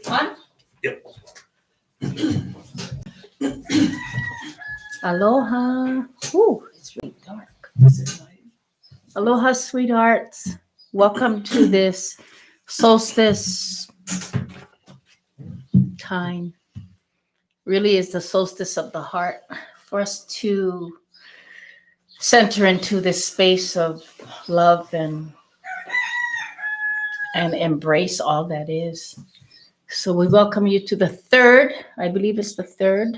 On? Yep. Aloha. Ooh, it's really dark. Aloha, sweethearts. Welcome to this solstice time. Really is the solstice of the heart for us to center into this space of love and embrace all that is. So we welcome you to the third, I believe it's the third,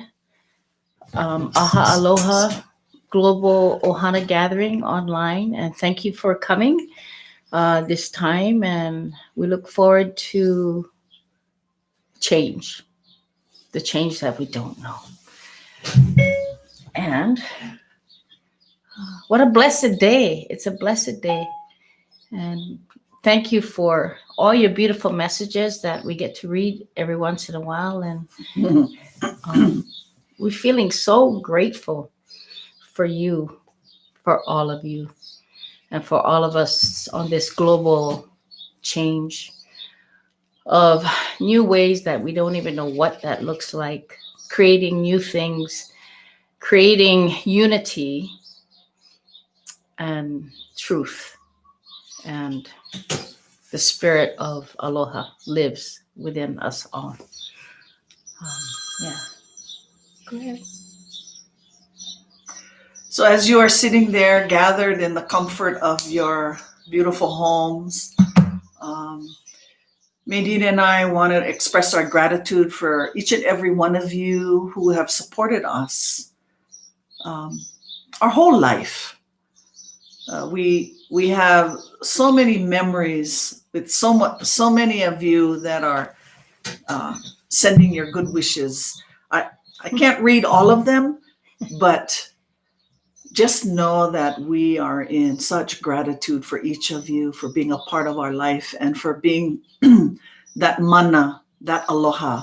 Aha Aloha Global Ohana Gathering online. And thank you for coming this time. And we look forward to change, the change that we don't know. And what a blessed day. It's a blessed day. And thank you for all your beautiful messages that we get to read every once in a while. And we're feeling so grateful for you, for all of you, and for all of us on this global change of new ways that we don't even know what that looks like, creating new things, creating unity and truth. And the spirit of Aloha lives within us all. Yeah. Go ahead. So as you are sitting there gathered in the comfort of your beautiful homes, Maydeen and I want to express our gratitude for each and every one of you who have supported us our whole life. We have so many memories with so many of you that are sending your good wishes. I can't read all of them, but just know that we are in such gratitude for each of you, for being a part of our life and for being that mana, that aloha,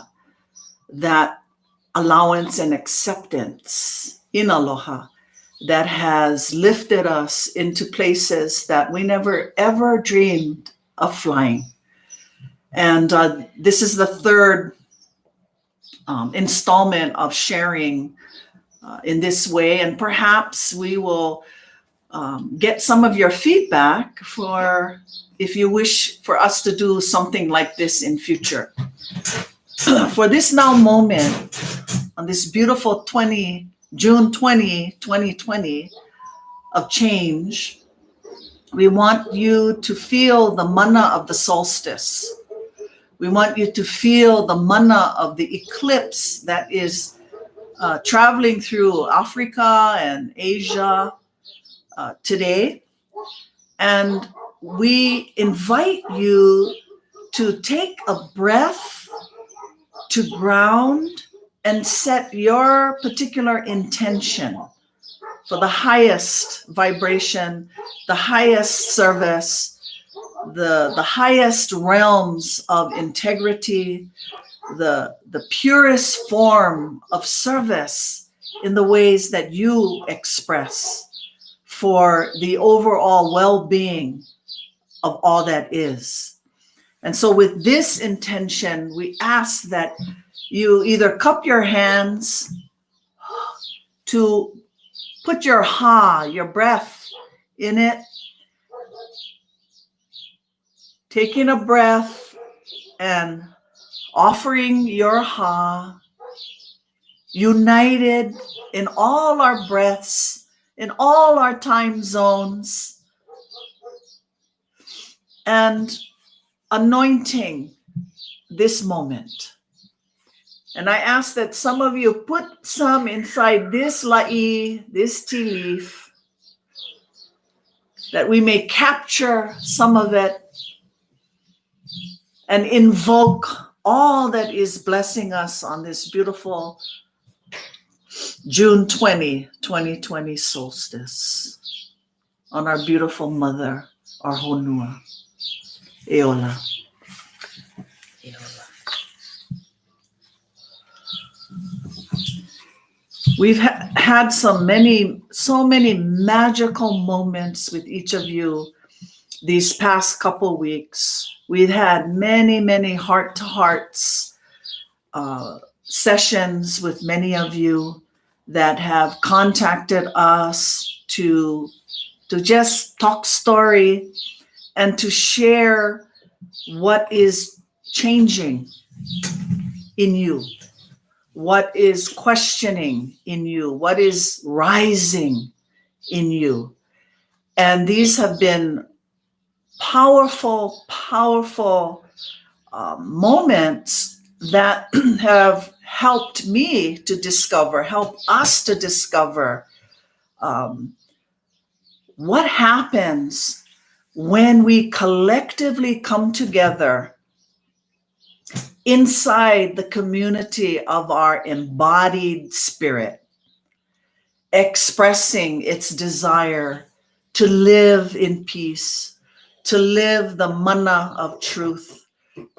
that allowance and acceptance in aloha that has lifted us into places that we never ever dreamed of flying. And this is the third installment of sharing in this way, and perhaps we will get some of your feedback for if you wish for us to do something like this in future. For this now moment, on this beautiful June 20, 2020 of change, we want you to feel the mana of the solstice. We want you to feel the mana of the eclipse that is traveling through Africa and Asia today. And we invite you to take a breath, to ground, and set your particular intention for the highest vibration, the highest service, the highest realms of integrity, the purest form of service in the ways that you express for the overall well-being of all that is. And so with this intention, we ask that you either cup your hands to put your your breath in it, taking a breath and offering your united in all our breaths, in all our time zones, and anointing this moment. And I ask that some of you put some inside this la'i, this tea leaf, that we may capture some of it and invoke all that is blessing us on this beautiful June 20, 2020 solstice, on our beautiful mother, our honua, Eola. We've had so many magical moments with each of you these past couple weeks. We've had many heart-to-hearts sessions with many of you that have contacted us to just talk story and to share what is changing in you, what is questioning in you, what is rising in you. And these have been powerful, powerful moments that have helped me to discover, help us to discover what happens when we collectively come together inside the community of our embodied spirit, expressing its desire to live in peace, to live the mana of truth,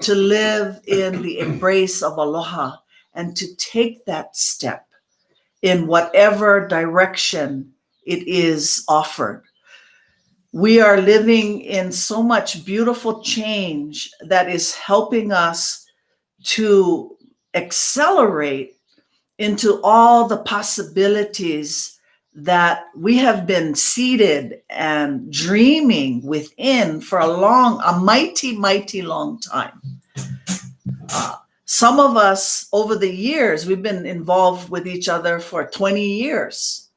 to live in the embrace of aloha, and to take that step in whatever direction it is offered. We are living in so much beautiful change that is helping us to accelerate into all the possibilities that we have been seated and dreaming within for a mighty, mighty long time. Some of us over the years, we've been involved with each other for 20 years,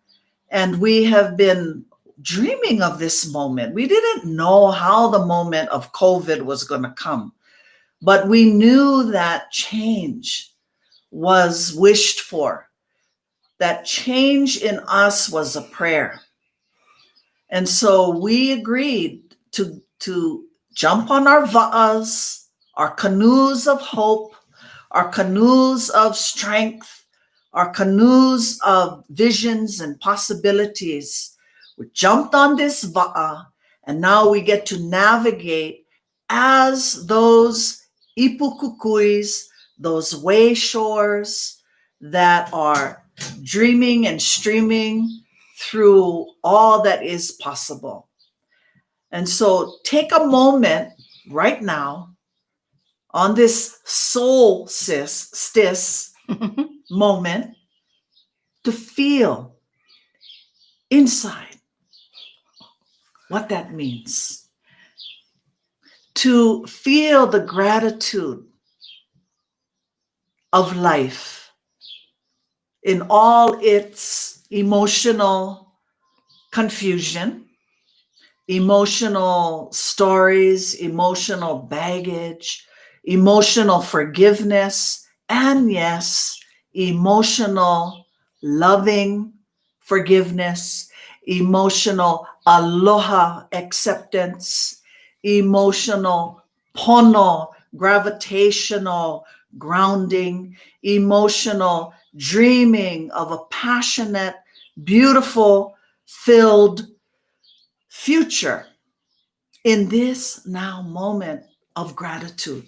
and we have been dreaming of this moment. We didn't know how the moment of COVID was going to come, but we knew that change was wished for. That change in us was a prayer. And so we agreed to jump on our va'as, our canoes of hope, our canoes of strength, our canoes of visions and possibilities. We jumped on this va'a, and now we get to navigate as those ipukukuis, those way shores that are dreaming and streaming through all that is possible. And so take a moment right now on this solstice moment to feel inside what that means. To feel the gratitude of life in all its emotional confusion, emotional stories, emotional baggage, emotional forgiveness, and yes, emotional loving forgiveness, emotional aloha acceptance, emotional pono, gravitational grounding, emotional dreaming of a passionate, beautiful, filled future in this now moment of gratitude.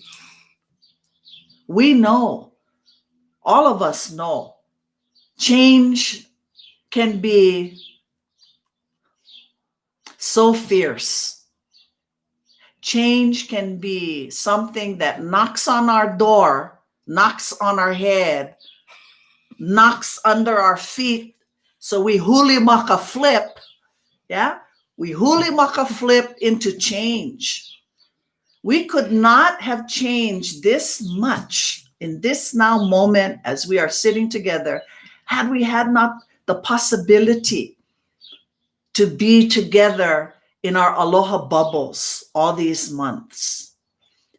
We know, all of us know, change can be so fierce. Change can be something that knocks on our door, knocks on our head, knocks under our feet. So we hulimaka flip, yeah? We hulimaka flip into change. We could not have changed this much in this now moment as we are sitting together had we had not the possibility to be together in our aloha bubbles all these months.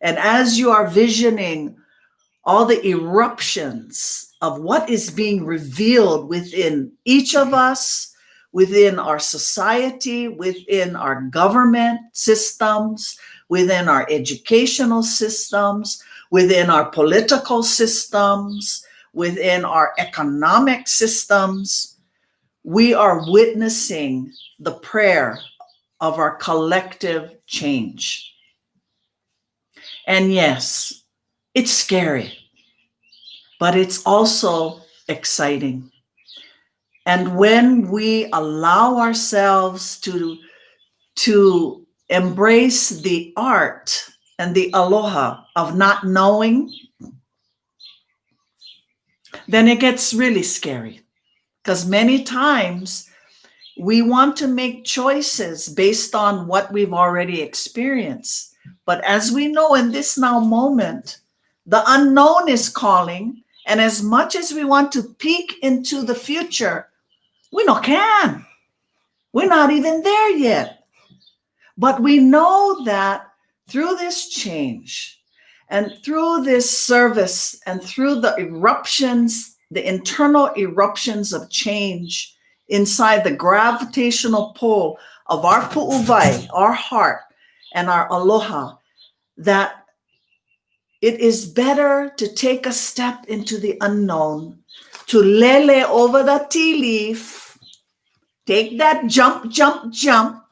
And as you are visioning all the eruptions of what is being revealed within each of us, within our society, within our government systems, within our educational systems, within our political systems, within our economic systems, we are witnessing the prayer of our collective change. And yes, it's scary, but it's also exciting. And when we allow ourselves to embrace the art and the aloha of not knowing, then it gets really scary. Because many times we want to make choices based on what we've already experienced. But as we know in this now moment, the unknown is calling. And as much as we want to peek into the future, we no can. We're not even there yet. But we know that through this change and through this service and through the eruptions, the internal eruptions of change inside the gravitational pull of our pu'uvai, our heart, and our aloha, that it is better to take a step into the unknown, to lele over the tea leaf, take that jump, jump, jump,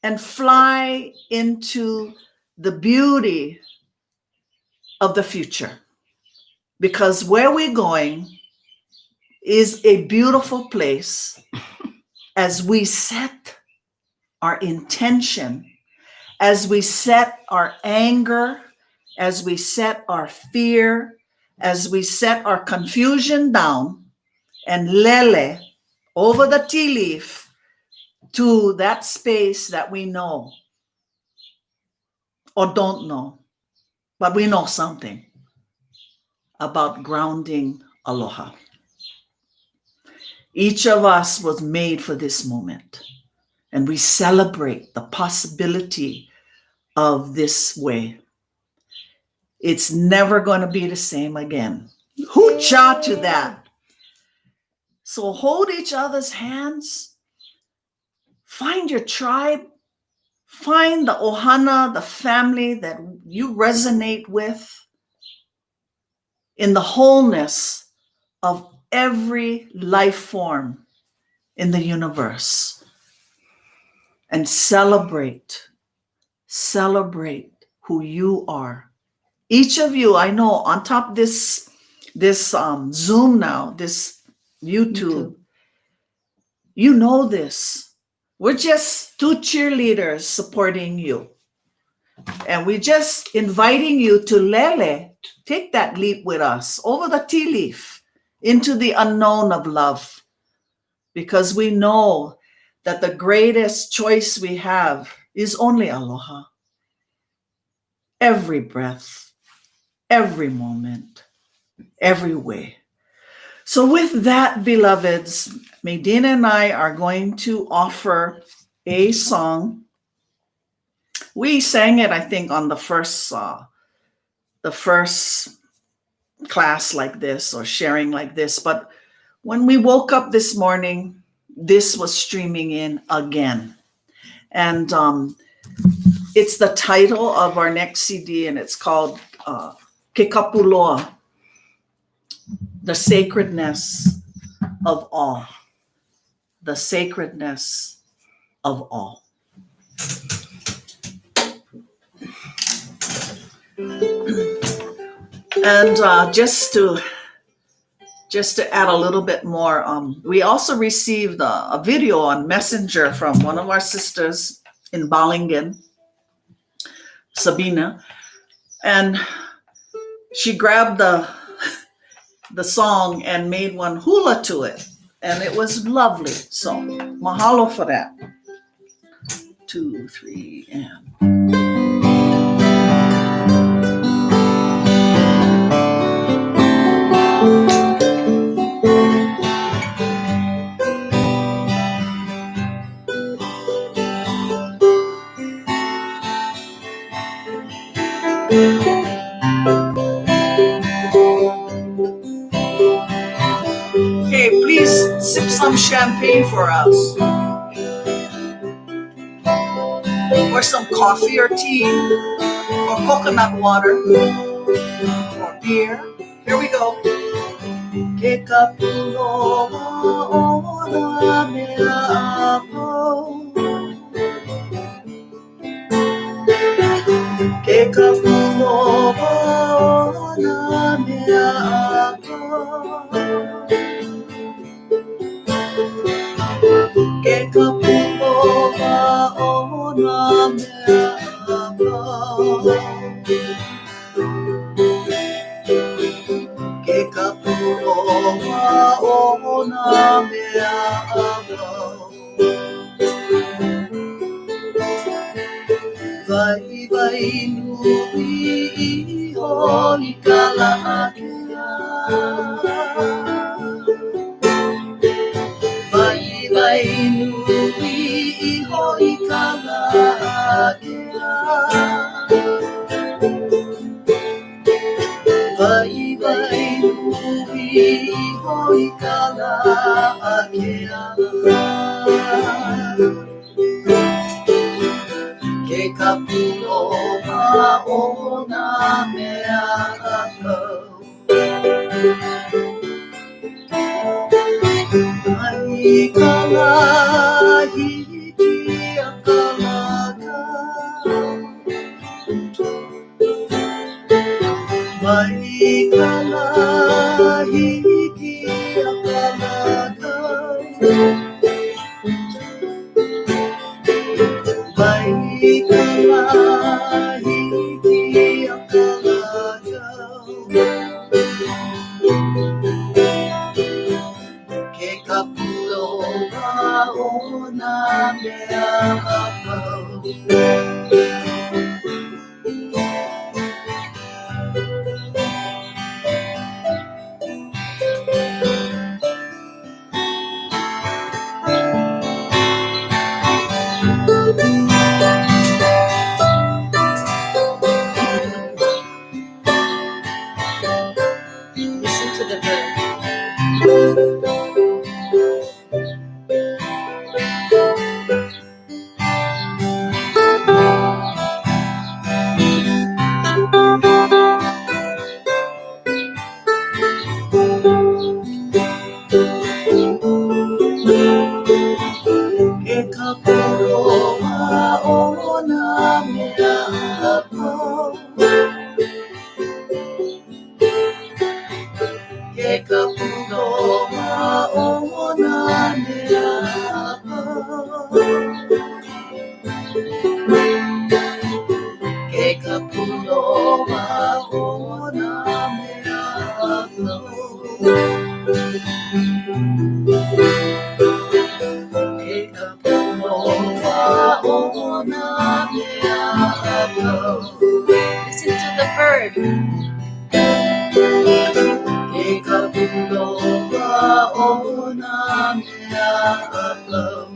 and fly into the beauty of the future. Because where we're going is a beautiful place as we set our intention, as we set our anger, as we set our fear, as we set our confusion down and lele over the tea leaf to that space that we know or don't know, but we know something about grounding aloha. Each of us was made for this moment, and we celebrate the possibility of this way. It's never going to be the same again. Hoocha to that. So hold each other's hands. Find your tribe. Find the ohana, the family that you resonate with in the wholeness of every life form in the universe. And celebrate who you are. Each of you, I know, on top of this Zoom now, this YouTube, you know this. We're just two cheerleaders supporting you. And we're just inviting you to lele, take that leap with us over the tea leaf into the unknown of love. Because we know that the greatest choice we have is only aloha. Every breath, every moment, every way. So with that, beloveds, Maydeen and I are going to offer a song. We sang it, I think, on the first class like this or sharing like this. But when we woke up this morning, this was streaming in again. And it's the title of our next CD, and it's called Ke Kapuloa, the sacredness of all. The sacredness of all. And just to add a little bit more, we also received a video on Messenger from one of our sisters in Balingen, Sabina, and she grabbed the song and made one hula to it, and it was lovely. So mahalo for that. 2, 3, and... Hey, please sip some champagne for us. Or some coffee or tea. Or coconut water. Or beer. Here we go. Ke kapuloa ora mea apo. Ke kapuloa ora mea apo. Ke kapuloa ora mea apo. Ke kapuloa mea apau. Vai vai nui iho I kala akea. Vai vai nui iho I kala akea. Vai vai nui iho I kala akea. Ke kapuo ma'ona mea apau. Mai kala hiki a kalaka. Mai kala hiki a kalaka. Mai kala hiki a kalaka. Ke kapulo ma'ona mea apau. Listen to the bird. Ke kapulo ma'ona mea apau. Ke kapulo ma'ona mea apau. Ke kapulo ma'ona mea apau. Ke kapulo ma'ona mea apau. Listen to the bird. Ke kapulo ma'ona mea apau.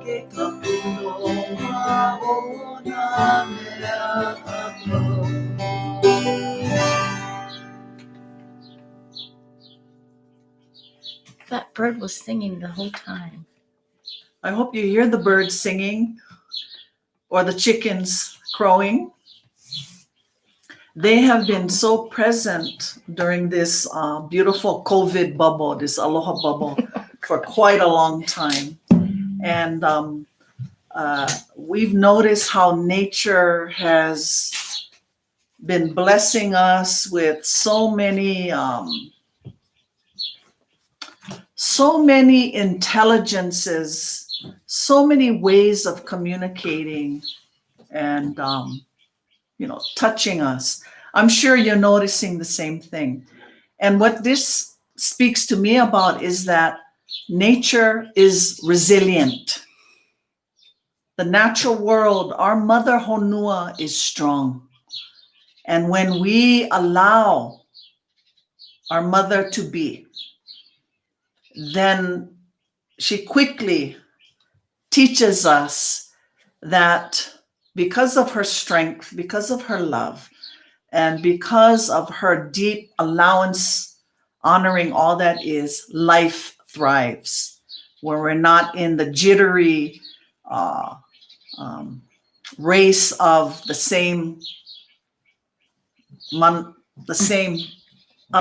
Ke kapulo ma'ona mea apau. That bird was singing the whole time. I hope you hear the birds singing or the chickens crowing. They have been so present during this beautiful COVID bubble, this Aloha bubble, for quite a long time. And we've noticed how nature has been blessing us with so many intelligences, so many ways of communicating and touching us. I'm sure you're noticing the same thing. And what this speaks to me about is that nature is resilient. The natural world, our mother Honua, is strong. And when we allow our mother to be, then she quickly teaches us that because of her strength, because of her love, and because of her deep allowance, honoring all that is, life thrives. Where we're not in the jittery race of the same, I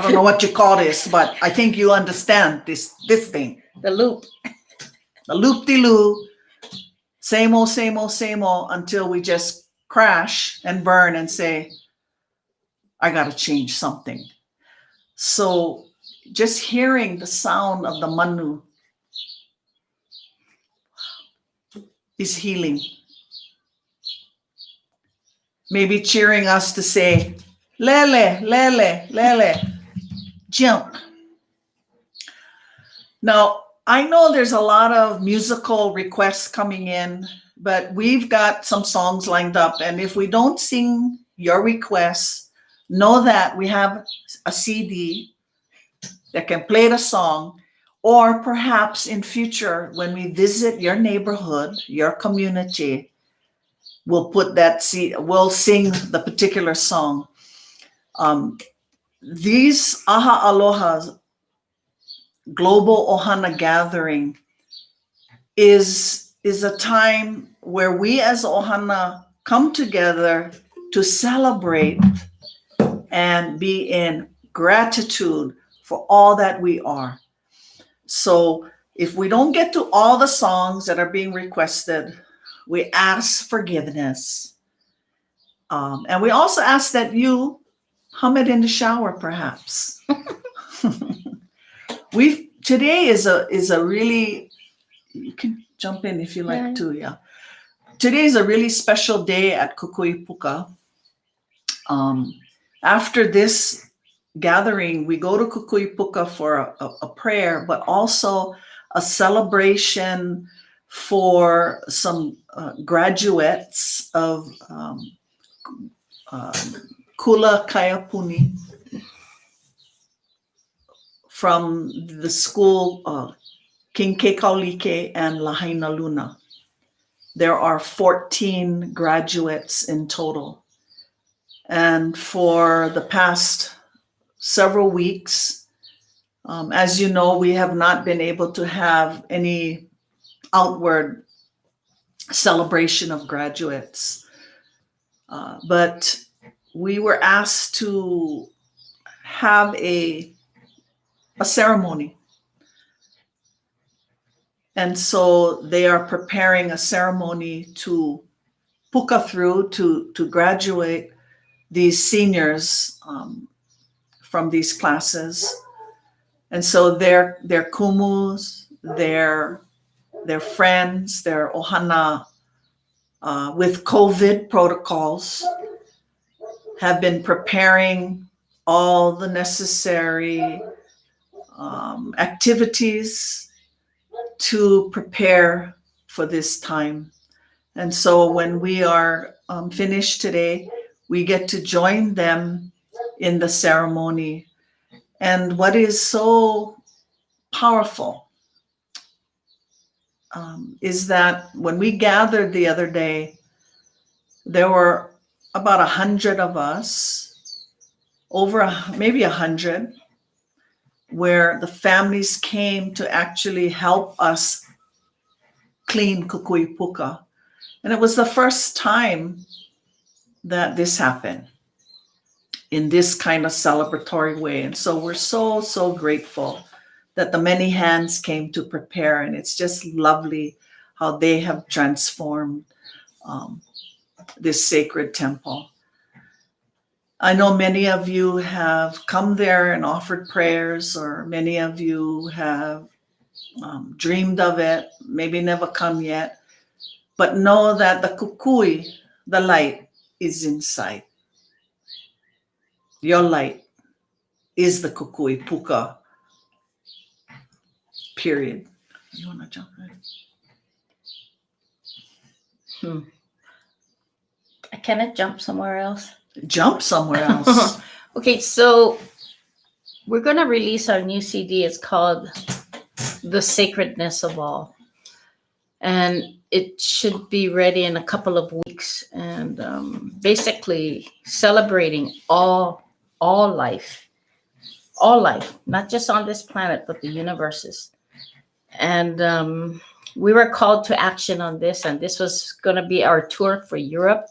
don't know what you call this, but I think you understand this thing. The loop. The loop-de-loo, same old, until we just crash and burn and say, I got to change something. So just hearing the sound of the manu is healing. Maybe cheering us to say, Lele, lele, lele. Jump. Now, I know there's a lot of musical requests coming in, but we've got some songs lined up. And if we don't sing your requests, know that we have a CD that can play the song. Or perhaps in future, when we visit your neighborhood, your community, we'll put we'll sing the particular song. These Aha Aloha Global Ohana Gathering is a time where we as Ohana come together to celebrate and be in gratitude for all that we are. So if we don't get to all the songs that are being requested, we ask forgiveness. And we also ask that you hum it in the shower, perhaps. Today is a really, you can jump in if you like to, yeah. Today is a really special day at Kukui Puka. After this gathering, we go to Kukui Puka for a prayer, but also a celebration for some graduates of Kula Kaiapuni from the school King Kekaulike and Lahaina Luna. There are 14 graduates in total. And for the past several weeks, as you know, we have not been able to have any outward celebration of graduates. But we were asked to have a ceremony. And so they are preparing a ceremony to puka through to graduate these seniors from these classes. And so their kumus, their friends, their ohana with COVID protocols have been preparing all the necessary activities to prepare for this time. And so when we are finished today, we get to join them in the ceremony. And what is so powerful is that when we gathered the other day, there were about 100 of us, maybe 100, where the families came to actually help us clean Kukui Puka. And it was the first time that this happened in this kind of celebratory way. And so we're so, so grateful that the many hands came to prepare. And it's just lovely how they have transformed this sacred temple. I know many of you have come there and offered prayers, or many of you have dreamed of it, maybe never come yet. But know that the kukui, the light, is inside. Your light is the Kukui Puka, period. You want to jump in? Can it jump somewhere else? Jump somewhere else. Okay, so we're going to release our new CD. It's called The Sacredness of All. And it should be ready in a couple of weeks. And basically celebrating all life, not just on this planet, but the universes. And we were called to action on this, and this was going to be our tour for Europe.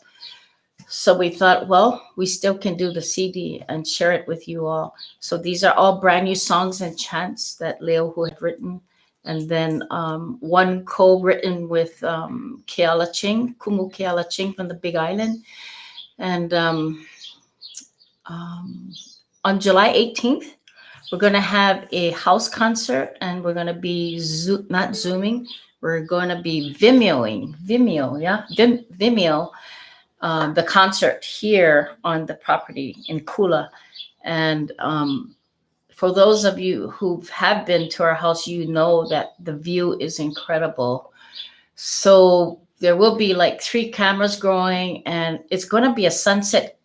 So we thought, well, we still can do the CD and share it with you all. So these are all brand new songs and chants that Lei'ohu had written. And then one co-written with Keala Ching, Kumu Keala Ching from the Big Island. And on July 18th, we're going to have a house concert, and we're going to be not Zooming. We're going to be Vimeo the concert here on the property in Kula. And for those of you who have been to our house, you know that the view is incredible. So there will be like 3 cameras growing, and it's going to be a sunset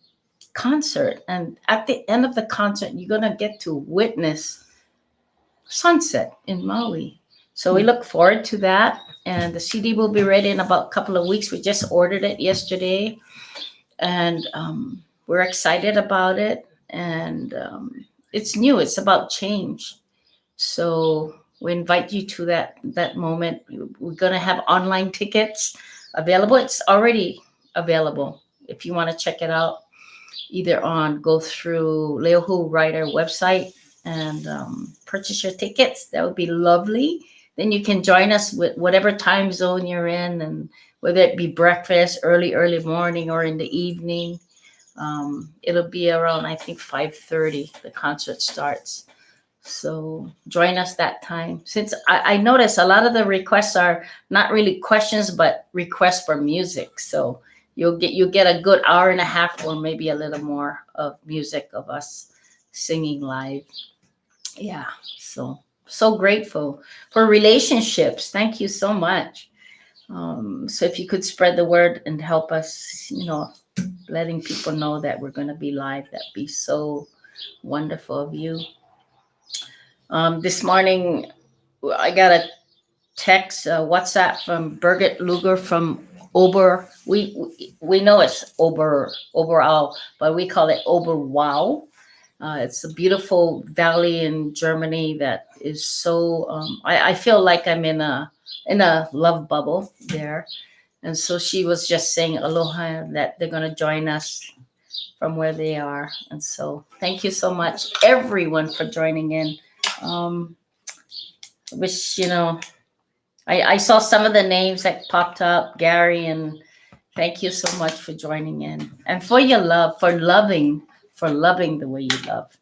concert. And at the end of the concert, you're going to get to witness sunset in Maui. So we look forward to that. And the CD will be ready in about a couple of weeks. We just ordered it yesterday, and we're excited about it. And it's new. It's about change. So we invite you to that moment. We're going to have online tickets available. It's already available. If you want to check it out, either go through Lei'ohu Ryder website and purchase your tickets. That would be lovely. Then you can join us with whatever time zone you're in, and whether it be breakfast, early morning, or in the evening. It'll be around, I think, 5:30. The concert starts. So join us that time. Since I notice a lot of the requests are not really questions, but requests for music. So you'll get a good hour and a half, or maybe a little more, of music of us singing live. Yeah. So grateful for relationships. Thank you so much. So if you could spread the word and help us, letting people know that we're going to be live, that'd be so wonderful of you. This morning, I got a text, WhatsApp from Birgit Luger from Ober. We know it's Oberau, but we call it Oberwau. It's a beautiful valley in Germany that is so. I feel like I'm in a love bubble there, and so she was just saying aloha, that they're going to join us from where they are, and so thank you so much, everyone, for joining in. Wish I saw some of the names that popped up, Gary, and thank you so much for joining in and for your love, for loving the way you love.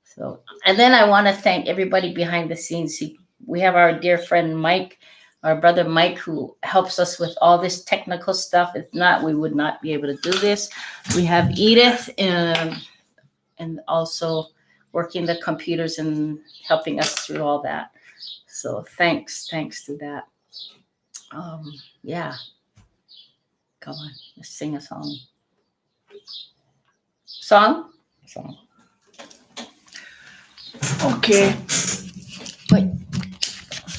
So, and then I want to thank everybody behind the scenes. We have our dear friend Mike, our brother Mike, who helps us with all this technical stuff. If not, we would not be able to do this. We have Edith and also working the computers and helping us through all that. So thanks to that. Yeah. Come on, let's sing a song. Song. Okay. Wait.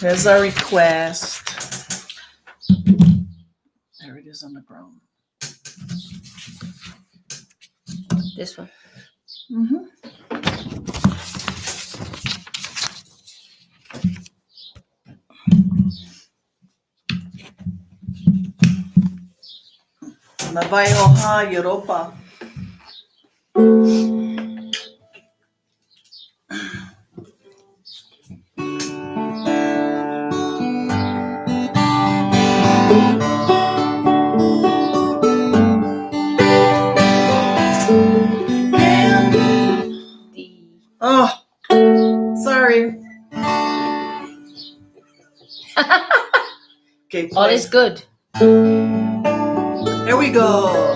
There's a request. There it is on the ground. This one. Mm-hmm. Aloha, Europa. Oh, sorry. Okay, All is good. Here we go.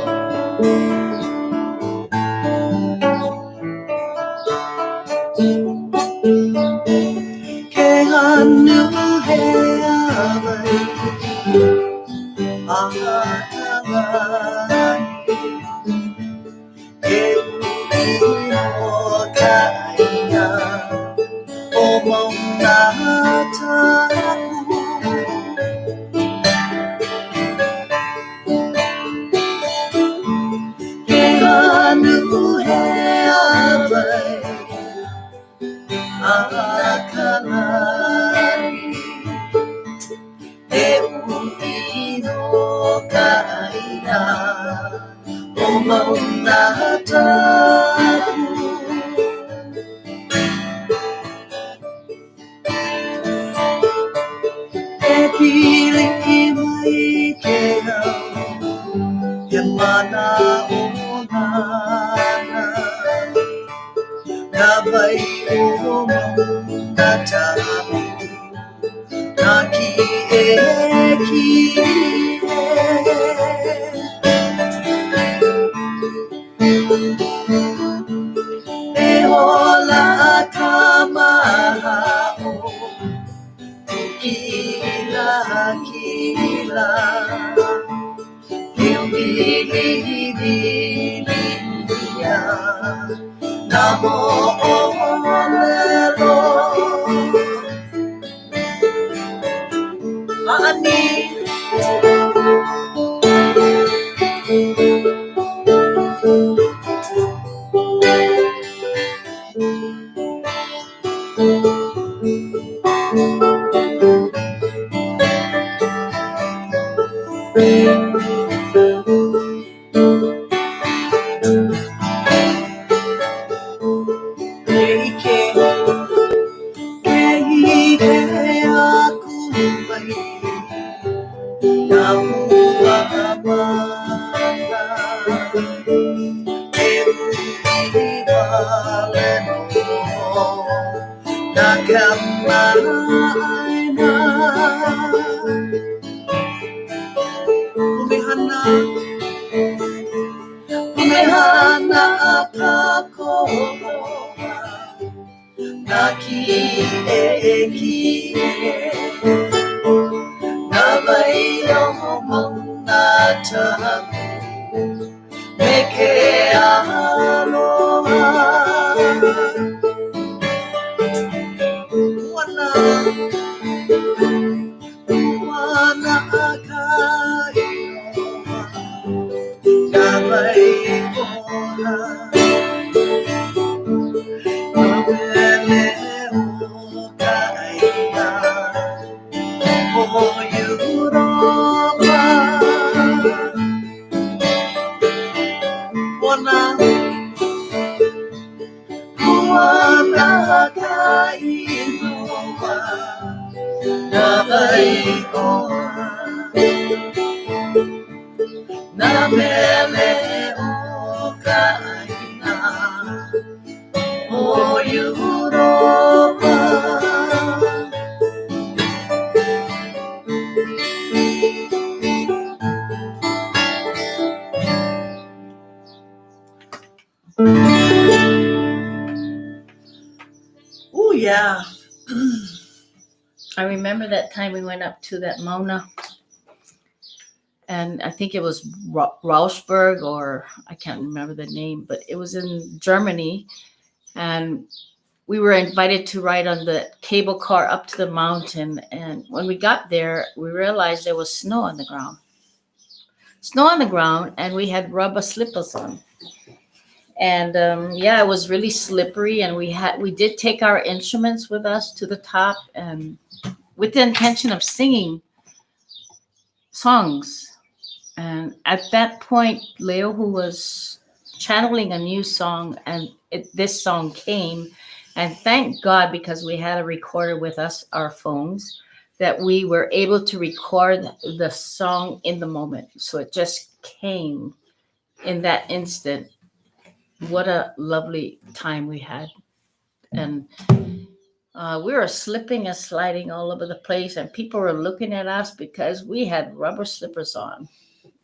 E hola kamahao kila kila Liubililia Namo Olelo Ani Umehana akakoa Naki eki Navaio manata Meke aloha Wana Wana akaioha Navaio Navele o kaia O Europa Wana Wana kainoa Navaioa Navele o kaina O Europa Oh yeah. I remember that time we went up to that Mauna, and I think it was Rausberg, or I can't remember the name, but it was in Germany, and we were invited to ride on the cable car up to the mountain. And when we got there, we realized there was snow on the ground. Snow on the ground, and we had rubber slippers on. And yeah, it was really slippery, and we did take our instruments with us to the top, and with the intention of singing songs. And at that point, Lei'ohu was channeling a new song, and this song came. And thank God, because we had a recorder with us, our phones, that we were able to record the song in the moment. So it just came in that instant. What a lovely time we had. And we were slipping and sliding all over the place, and people were looking at us because we had rubber slippers on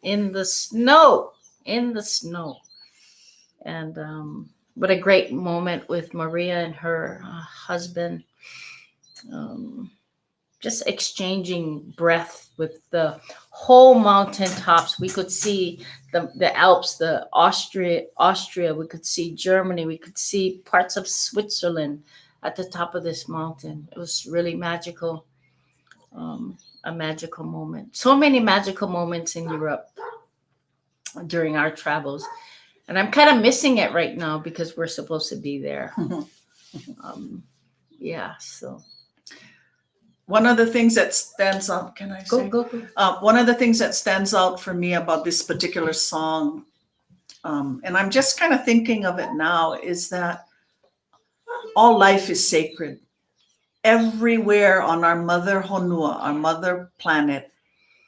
in the snow, And what a great moment with Maria and her husband, just exchanging breath with the whole mountain tops. We could see the Alps, the Austria. We could see Germany. We could see parts of Switzerland at the top of this mountain. It was really magical, a magical moment. So many magical moments in Europe during our travels. And I'm kind of missing it right now because we're supposed to be there. Yeah, so. One of the things that stands out, can I say? Go. One of the things that stands out for me about this particular song, and I'm just kind of thinking of it now, is that all life is sacred. Everywhere on our mother Honua, our mother planet,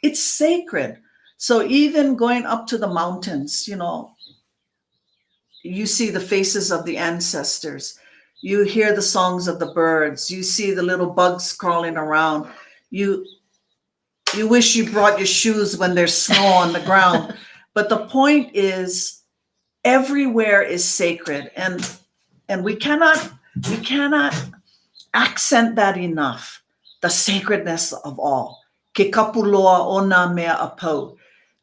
it's sacred. So even going up to the mountains, you see the faces of the ancestors. You hear the songs of the birds. You see the little bugs crawling around. You wish you brought your shoes when there's snow on the ground. But the point is, everywhere is sacred, and we cannot accent that enough. The sacredness of all. Ke kapuloa o nā mea apau.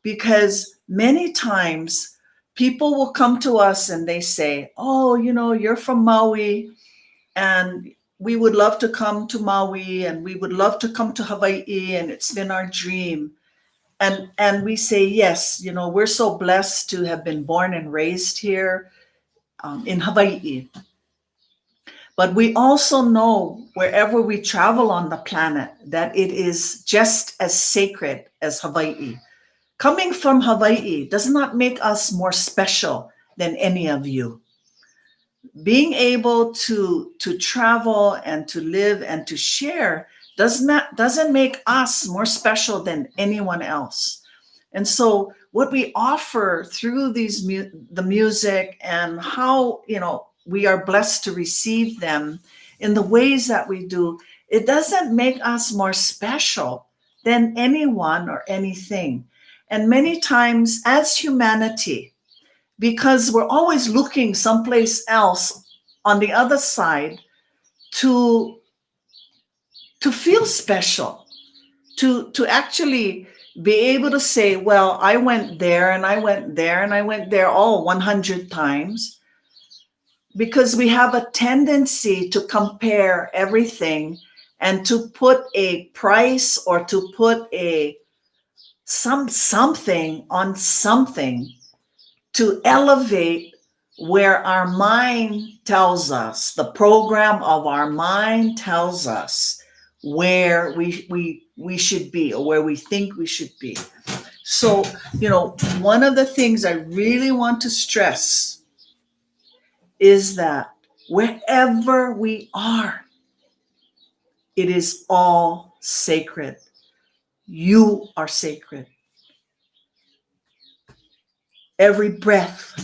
Because many times people will come to us and they say, oh, you're from Maui, and we would love to come to Maui, and we would love to come to Hawaii, and it's been our dream. And we say, yes, we're so blessed to have been born and raised here in Hawaii. But we also know wherever we travel on the planet that it is just as sacred as Hawaii. Coming from Hawaii does not make us more special than any of you. Being able to travel and to live and to share doesn't make us more special than anyone else. And so what we offer through the music and how we are blessed to receive them in the ways that we do, it doesn't make us more special than anyone or anything. And many times as humanity, because we're always looking someplace else on the other side to feel special, to actually be able to say, well, I went there and I went there and I went there all 100 times, because we have a tendency to compare everything and to put a price or to put something on something to elevate where our mind tells us, the program of our mind tells us where we should be, or where we think we should be. So, one of the things I really want to stress is that wherever we are, it is all sacred. You are sacred. Every breath,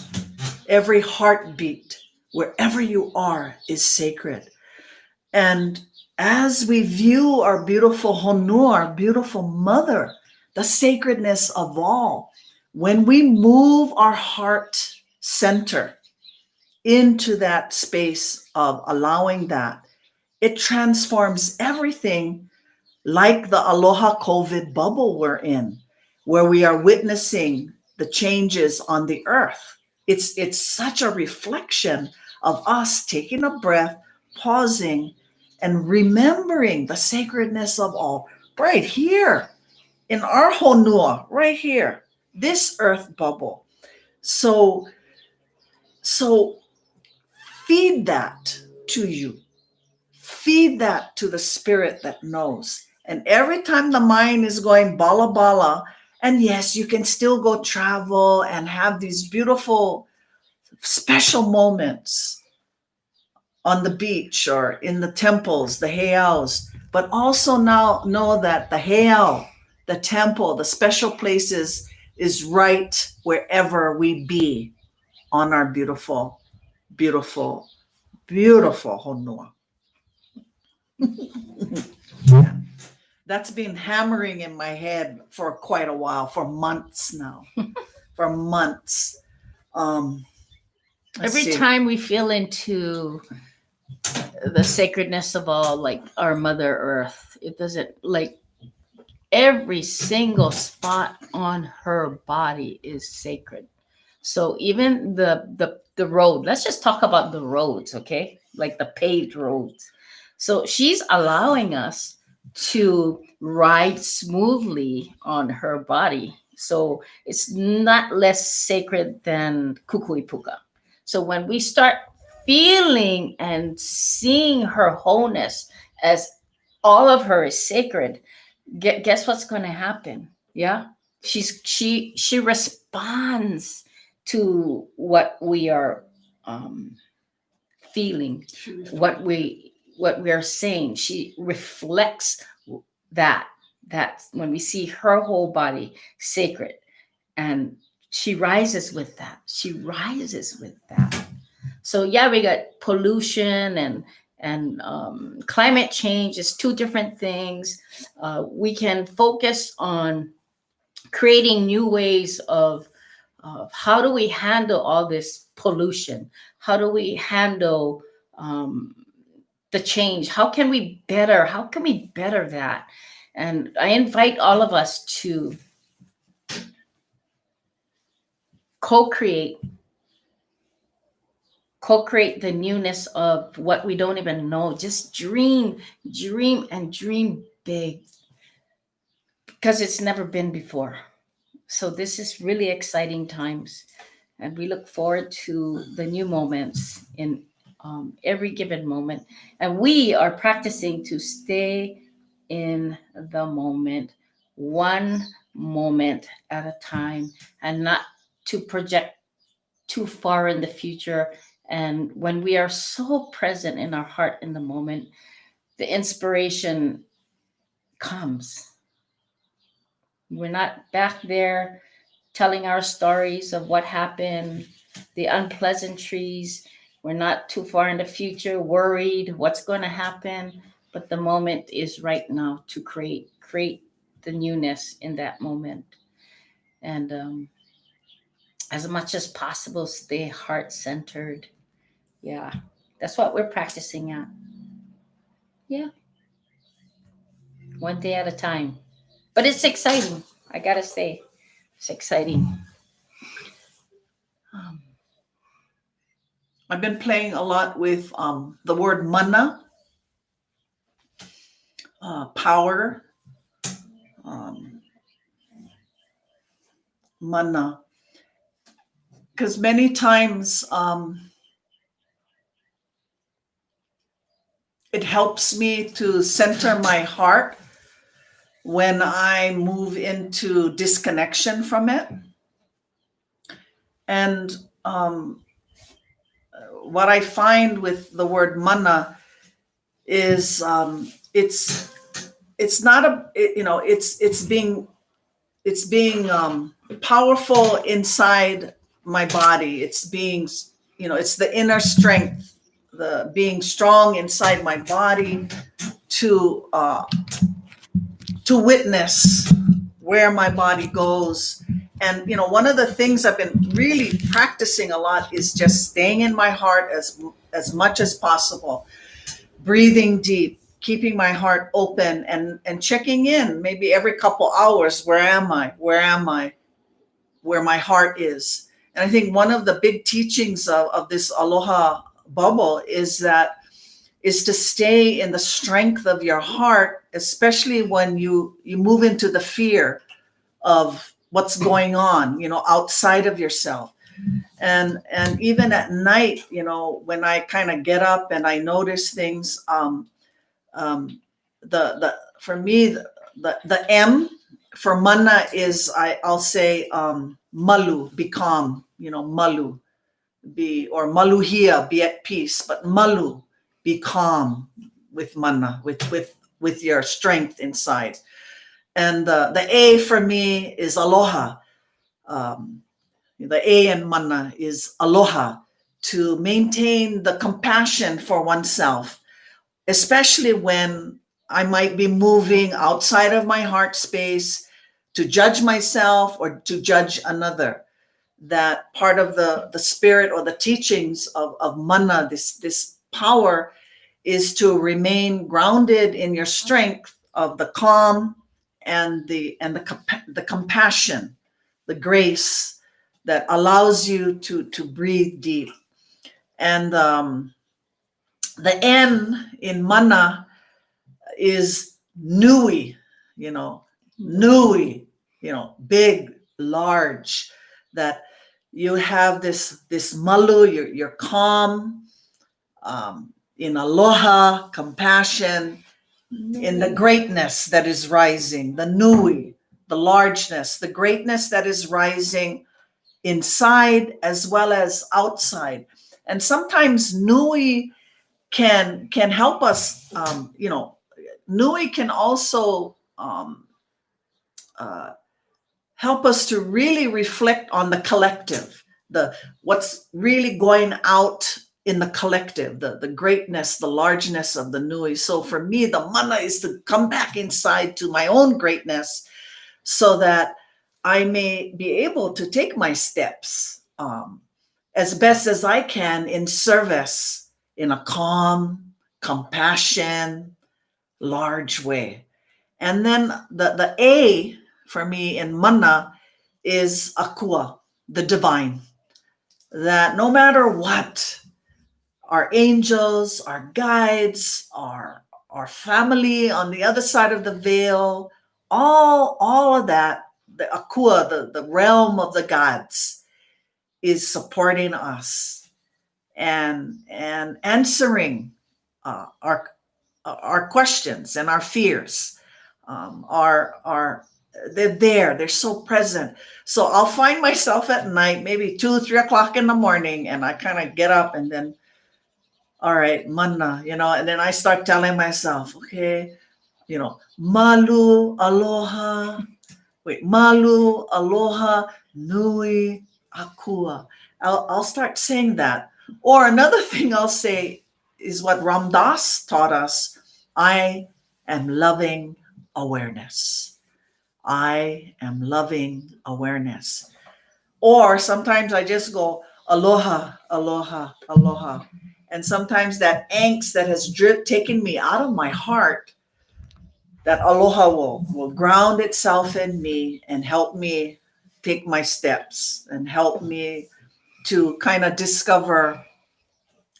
every heartbeat, wherever you are, is sacred. And as we view our beautiful Honua, our beautiful mother, the sacredness of all, when we move our heart center into that space of allowing that, it transforms everything, like the Aloha COVID bubble we're in, where we are witnessing the changes on the earth. It's such a reflection of us taking a breath, pausing, and remembering the sacredness of all right here in our honua, right here, this earth bubble. So feed that to you. Feed that to the spirit that knows. And every time the mind is going bala bala, and yes, you can still go travel and have these beautiful, special moments on the beach or in the temples, the heiaus, but also now know that the heiau, the temple, the special places is right wherever we be on our beautiful, beautiful, beautiful honua. That's been hammering in my head for quite a while, for months now. For months. Every time we feel into the sacredness of all, like our Mother Earth, it doesn't, like, every single spot on her body is sacred. So even the road, let's just talk about the roads, okay? Like the paved roads. So she's allowing us to ride smoothly on her body. So it's not less sacred than kukuipuka. So when we start feeling and seeing her wholeness as all of her is sacred, guess what's going to happen? Yeah, she responds to what we are feeling, what we are saying. She reflects that when we see her whole body sacred, and she rises with that. So yeah, we got pollution and climate change is two different things. We can focus on creating new ways of how do we handle all this pollution? How do we handle the change? How can we better that? And I invite all of us to co-create the newness of what we don't even know. Just dream and dream big, because it's never been before. So this is really exciting times, and we look forward to the new moments in every given moment. And we are practicing to stay in the moment, one moment at a time, and not to project too far in the future. And when we are so present in our heart in the moment, the inspiration comes. We're not back there telling our stories of what happened, the unpleasantries. We're not too far in the future, worried what's going to happen. But the moment is right now to create the newness in that moment. And as much as possible, stay heart centered. Yeah, that's what we're practicing at. Yeah, one day at a time. But it's exciting. I gotta say, it's exciting. Um, I've been playing a lot with the word mana, power, mana. Because many times it helps me to center my heart when I move into disconnection from it. And what I find with the word mana is it's not a it's being powerful inside my body. It's being it's the inner strength, the being strong inside my body to witness where my body goes. And one of the things I've been really practicing a lot is just staying in my heart as much as possible, breathing deep, keeping my heart open, and checking in maybe every couple hours. Where am I? Where my heart is. And I think one of the big teachings of this Aloha bubble is to stay in the strength of your heart, especially when you move into the fear of what's going on, outside of yourself. And even at night, when I kind of get up and I notice things, for me, the M for mana is I'll say malu, be calm, malu, or maluhia, be at peace, but malu, be calm with mana, with your strength inside. And the A for me is aloha. The A in mana is aloha, to maintain the compassion for oneself, especially when I might be moving outside of my heart space to judge myself or to judge another. That part of the spirit or the teachings of mana, this power, is to remain grounded in your strength of the calm and the compassion, the grace that allows you to breathe deep. And the N in mana is nui, nui, big, large, that you have this malu, you're calm, in aloha, compassion, in the greatness that is rising, the nui, the largeness, the greatness that is rising inside as well as outside. And sometimes nui can help us, nui can also help us to really reflect on the collective, what's really going out in the collective, the greatness, the largeness of the nui. So for me, the mana is to come back inside to my own greatness, so that I may be able to take my steps as best as I can in service in a calm, compassion, large way. And then the A for me in mana is akua, the divine. That no matter what, our angels, our guides, our family on the other side of the veil, all of that, the akua, the realm of the gods, is supporting us and answering our questions and our fears. Are they're there? They're so present. So I'll find myself at night, maybe 2, 3 o'clock in the morning, and I kind of get up and then, all right, manna, and then I start telling myself, okay, malu, aloha, malu, aloha, nui, akua. I'll start saying that. Or another thing I'll say is what Ram Dass taught us. I am loving awareness. I am loving awareness. Or sometimes I just go, aloha, aloha, aloha. And sometimes that angst that has taken me out of my heart, that aloha will ground itself in me and help me take my steps and help me to kind of discover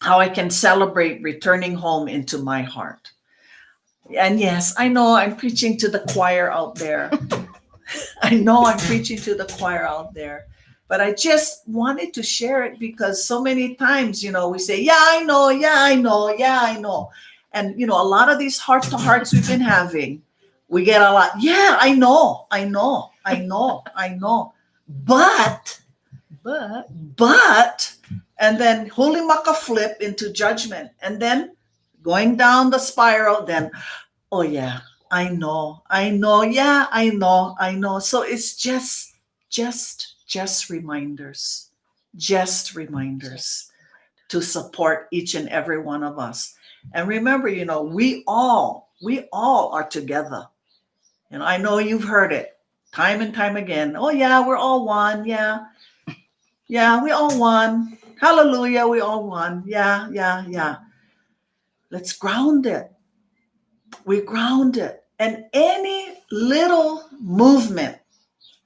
how I can celebrate returning home into my heart. And yes, I know I'm preaching to the choir out there. I know I'm preaching to the choir out there, but I just wanted to share it because so many times, we say, yeah, I know, yeah, I know, yeah, I know. And, a lot of these heart to hearts we've been having, we get a lot, yeah, I know, I know, I know, I know. But, and then hulimaka flip into judgment. And then going down the spiral, then, oh yeah, I know, yeah, I know. So it's just reminders, to support each and every one of us. And remember, we all are together. I know you've heard it time and time again. Oh yeah, we're all one. Yeah, we all one. Hallelujah, we all one. Yeah. Let's ground it. We ground it. And any little movement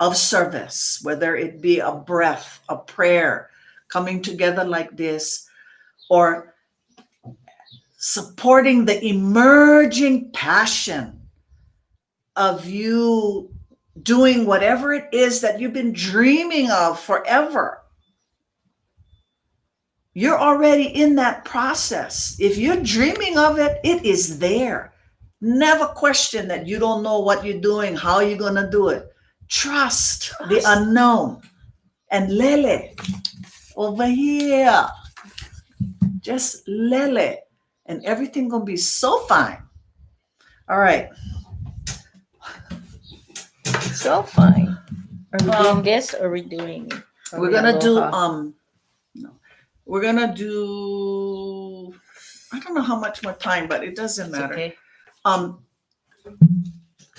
of service, whether it be a breath, a prayer, coming together like this, or supporting the emerging passion of you doing whatever it is that you've been dreaming of forever. You're already in that process. If you're dreaming of it, it is there. Never question that you don't know what you're doing, how you're going to do it. Trust the unknown. And lele, over here, just lele, and everything going to be so fine. All right. So fine. Are we doing this or are we doing? We're going to do, we're going to do, I don't know how much more time, but it doesn't matter. Okay.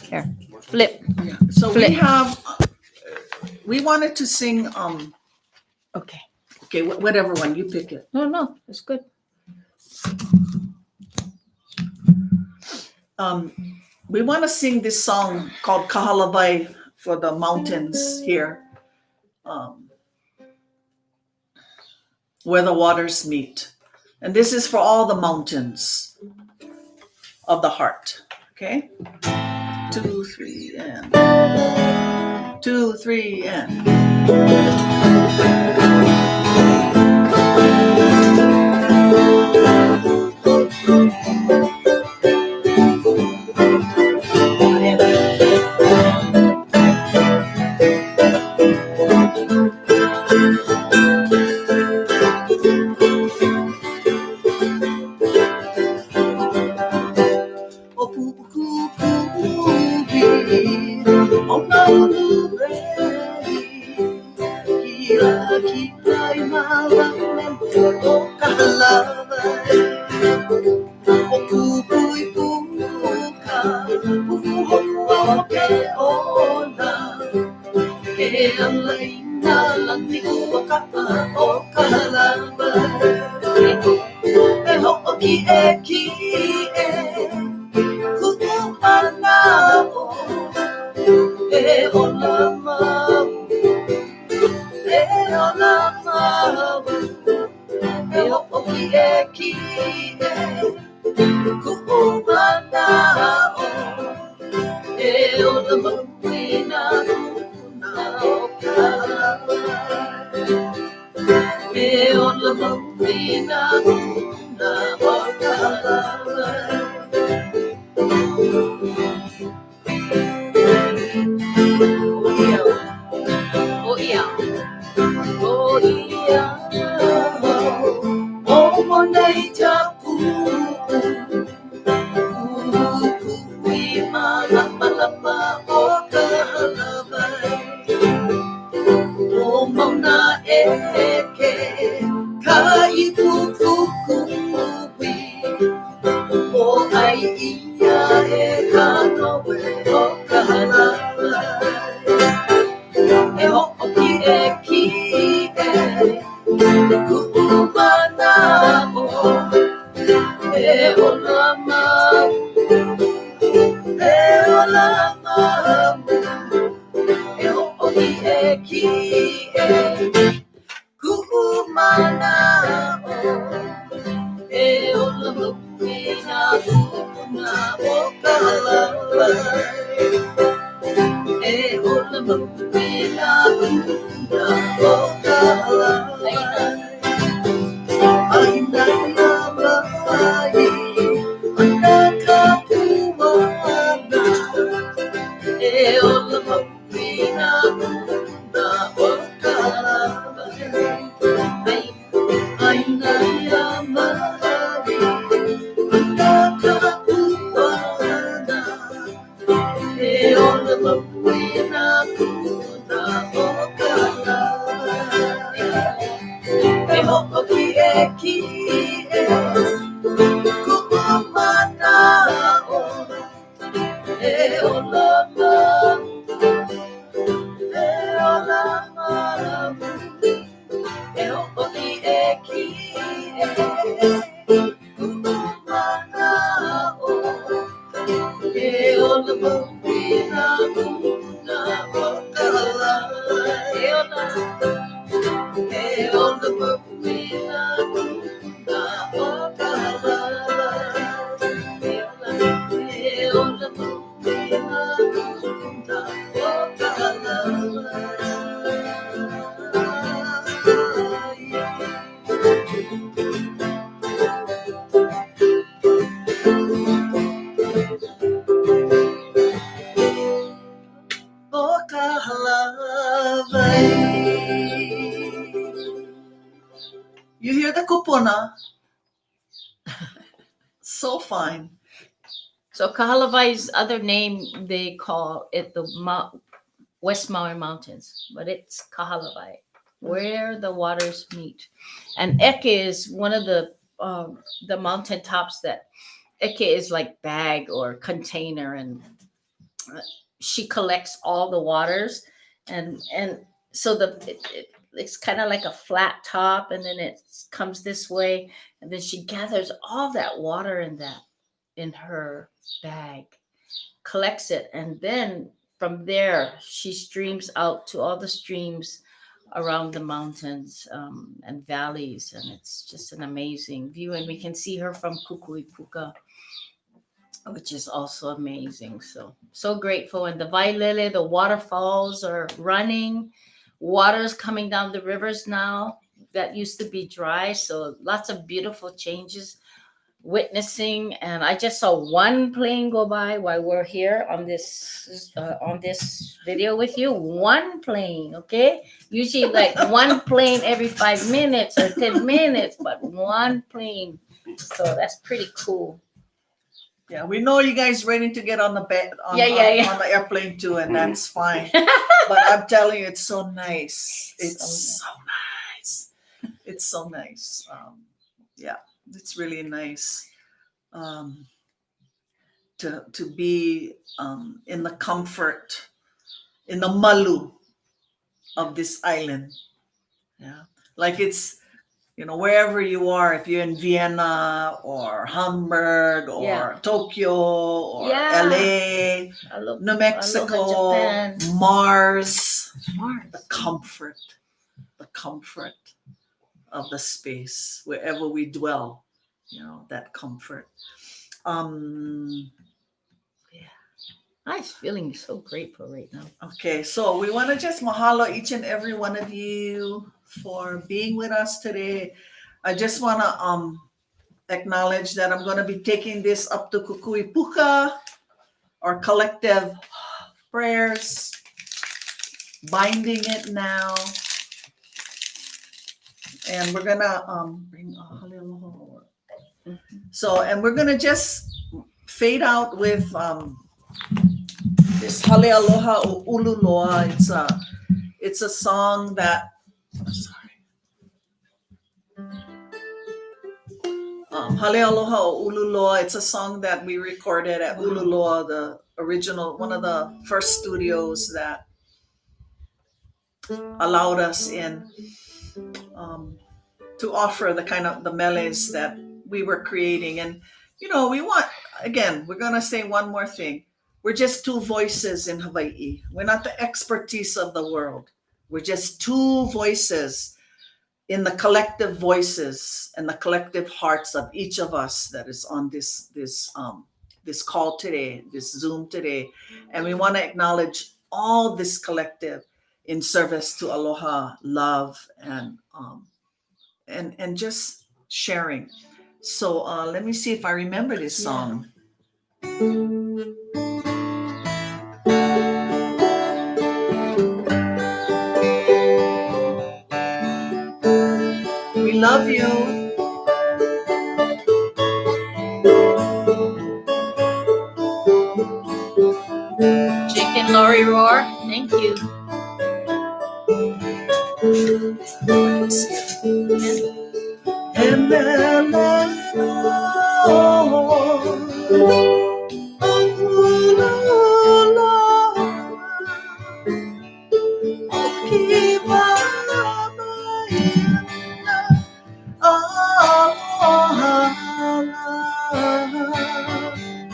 Here, flip. Yeah. So flip. We wanted to sing, Okay, whatever one, you pick it. No, it's good. We want to sing this song called Kahalavai for the mountains here, where the waters meet. And this is for all the mountains of the heart. Okay? 2, 3, and 2, 3, and. i e ki e ku'umana o e ola mau e ola mau e ho'oki e ki e ku'umana o e ola mau i nā kuna o ka e ola mau i nā kuna o ka o ia o ia o monei tapu kui malama lama o ka halawai o mauna e ke ka ipu kukui o ai ia e ka noe o ka halawai e ho'oki e ki e ku'umana o e ola mau e ola mau e ho'oki e ki e ku'umana o e ola mau i nā kuna o ka halawai e ola mau i nā kuna o ka halawai aina nā mai ana ka puana e ola mau i nā kuna o ka halawai aina nā mai ana ka puana e ola mau i nā kuna o ka halawai e ho'oki e ki e ku'umana o e ola mau e ola mau e ho'oki e ki e ku'umana o e ola mau i nā kuna o ka halawai e ola mau i nā kuna o ka halawai e ola mau i nā kuna o ka halawai o ka halawai. You hear the kupuna? So fine. So Kahalavai's other name, they call it the West Maui Mountains, but it's Kahalavai, where the waters meet. And Eke is one of the mountain tops that Eke is like bag or container, and she collects all the waters, and so it's kind of like a flat top, and then it comes this way, and then she gathers all that water in her bag, collects it, and then from there she streams out to all the streams around the mountains and valleys, and it's just an amazing view. And we can see her from Kukuipuka, which is also amazing. So grateful. And the Vailele, the waterfalls are running, water's coming down the rivers now that used to be dry, so lots of beautiful changes witnessing. And I just saw one plane go by while we're here on this video with you. One plane, okay? Usually like one plane every 5 minutes or 10 minutes, but one plane. So that's pretty cool. Yeah, we know you guys ready to get on the bed on the airplane too, and that's fine. But I'm telling you, it's so nice. It's so nice. It's so nice. Yeah, it's really nice to be in the comfort, in the malu of this island. Yeah, like it's wherever you are, if you're in Vienna or Hamburg or Yeah. Tokyo or Yeah. LA, New Mexico, Aloha, Japan. Mars, Mars. the comfort of the space wherever we dwell, that comfort. I'm feeling so grateful right now. Okay, so we want to just mahalo each and every one of you for being with us today. I just want to acknowledge that I'm going to be taking this up to Kukui Puka, our collective prayers, binding it now. And we're going to bring Aloha. So, and we're going to just fade out with this Hale Aloha o Ululoa. It's a song that, Hale Aloha o Ululoa. It's a song that we recorded at Ululoa, the original, one of the first studios that allowed us in to offer the kind of the meles that we were creating. And we want, again, we're going to say one more thing. We're just two voices in Hawaii. We're not the expertise of the world. We're just two voices in the collective voices and the collective hearts of each of us that is on this call today, this Zoom today. And we want to acknowledge all this collective in service to aloha, love, and just sharing. So let me see if I remember this song. We love you. Jake and Lori Roar, thank you.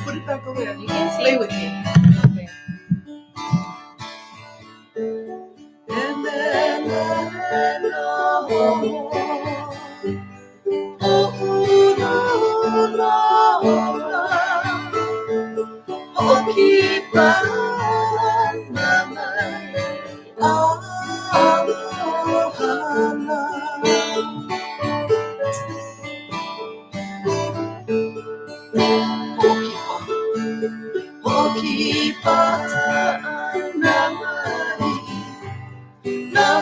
Put it back over there. You can Play with me. Okay.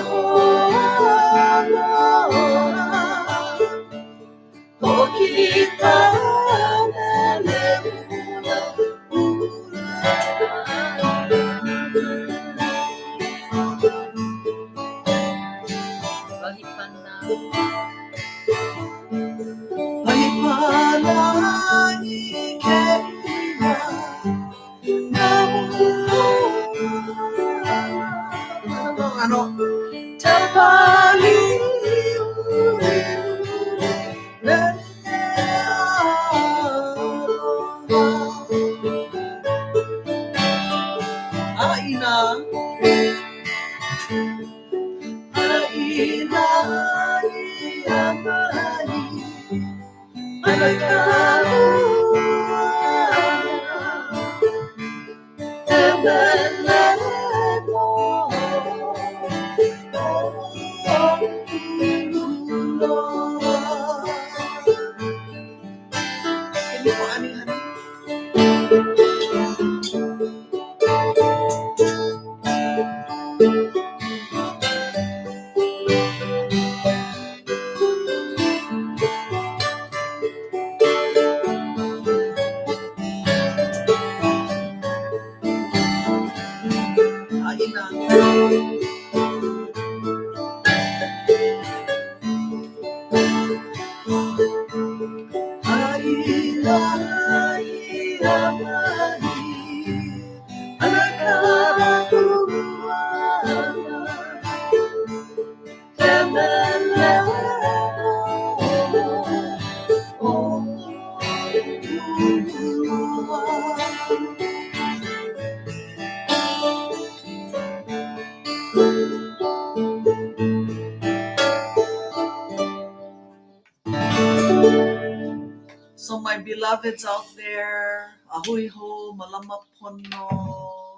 So my beloveds out there, ahui ho, malama pono,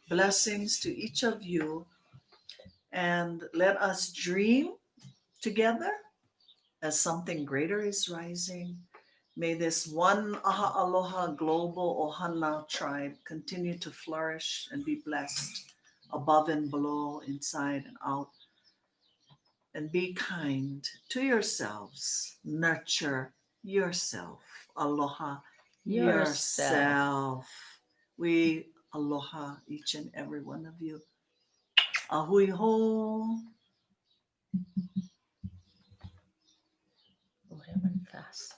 blessings to each of you, and let us dream together as something greater is rising. May this one Aha Aloha Global Ohana tribe continue to flourish and be blessed above and below, inside and out. And be kind to yourselves. Nurture yourself. Aloha yourself. We aloha each and every one of you. Ahui ho. Oh, that went fast.